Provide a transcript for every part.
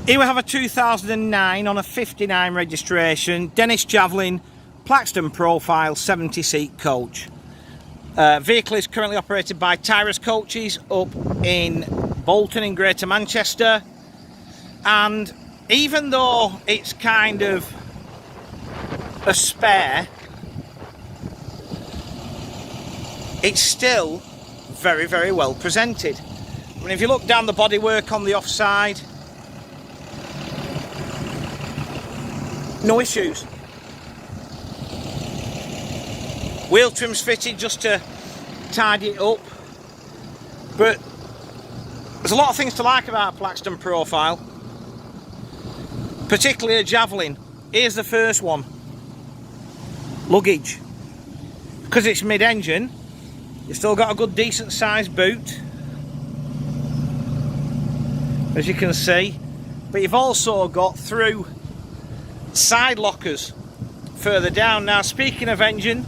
Here we have a 2009 on a 59 registration, Dennis Javelin, Plaxton profile, 70-seat coach. Vehicle is currently operated by TYR coaches up in Bolton in Greater Manchester. And even though it's kind of a spare, it's still very, very well presented. I mean, if you look down the bodywork on the offside, no issues. Wheel trim's fitted just to tidy it up. But there's a lot of things to like about a Plaxton profile, particularly a Javelin. Here's the first one. Luggage. Because it's mid-engine, you've still got a good decent sized boot, as you can see, but you've also got through side lockers further down. Now, speaking of engine,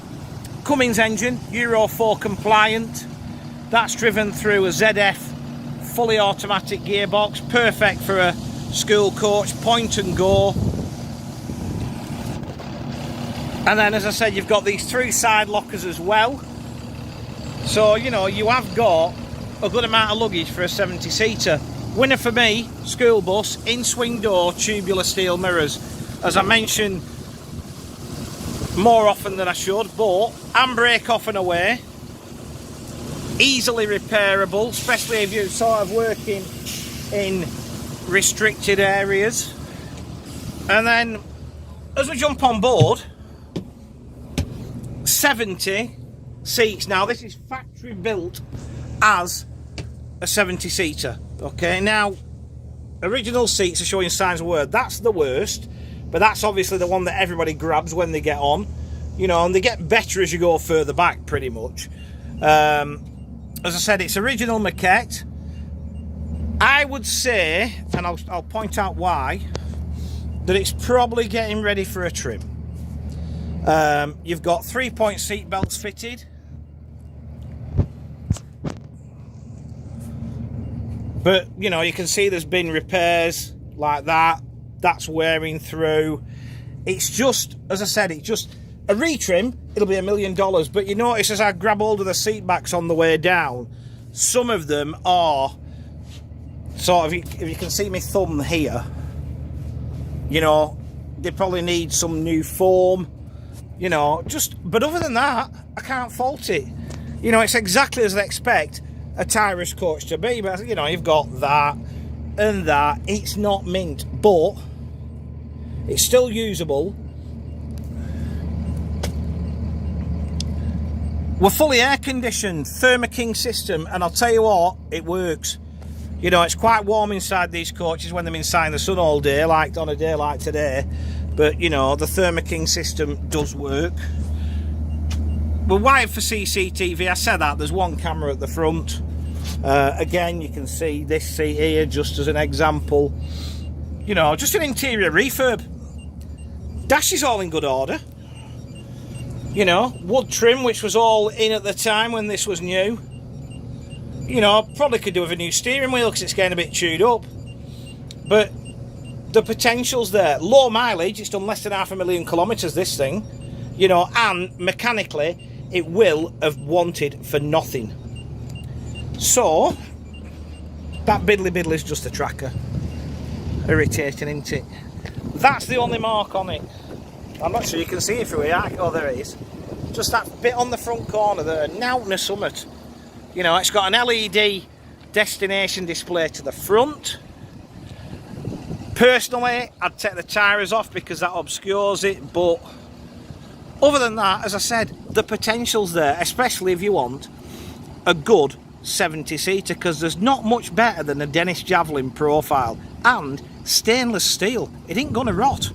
Cummins engine, Euro 4 compliant, that's driven through a ZF fully automatic gearbox, perfect for a school coach, point and go. And then, as I said, you've got these through side lockers as well, so you know you have got a good amount of luggage for a 70-seater. Winner for me, school bus, in swing door, tubular steel mirrors. As I mentioned more often than I should, but handbrake off and away, easily repairable, especially if you're sort of working in restricted areas. And then as we jump on board, 70 seats. Now this is factory built as a 70-seater. Okay, now original seats are showing signs of wear. That's the worst, but that's obviously the one that everybody grabs when they get on, you know, and they get better as you go further back, pretty much. As I said, it's original maquette. I would say, and I'll point out why, that it's probably getting ready for a trim. You've got 3-point seat belts fitted. But, you know, you can see there's been repairs like that. That's wearing through. It's just, as I said, it's just a retrim. It'll be $1 million. But you notice as I grab hold of the seat backs on the way down, some of them are sort of, if you can see my thumb here, you know, they probably need some new foam, you know, but other than that, I can't fault it. You know, it's exactly as I expect a TYR coach to be, but you know, you've got that and that. It's not mint, but it's still usable. We're fully air conditioned, Thermo King system, and I'll tell you what, it works. You know, it's quite warm inside these coaches when they're inside the sun all day, like on a day like today, but you know, the Thermo King system does work. We're wired for CCTV. I said that, there's one camera at the front. Again, you can see this seat here just as an example. You know, just an interior refurb. Dash is all in good order. You know, wood trim, which was all in at the time when this was new. You know, probably could do with a new steering wheel because it's getting a bit chewed up. But the potential's there. Low mileage, it's done less than 500,000 kilometres, this thing. You know, and mechanically, it will have wanted for nothing. So, that biddly is just a tracker. Irritating, isn't it? That's the only mark on it. I'm not sure you can see it through here. Oh, there it is. Just that bit on the front corner there. Nowtner Summit. You know, it's got an LED destination display to the front. Personally, I'd take the tyres off because that obscures it, but other than that, as I said, the potential's there, especially if you want a good 70-seater, because there's not much better than a Dennis Javelin profile, and stainless steel. It ain't gonna rot.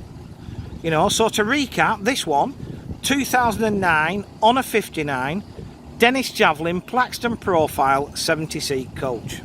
You know, so to recap, this one, 2009 on a 59, Dennis Javelin Plaxton profile 70-seat coach.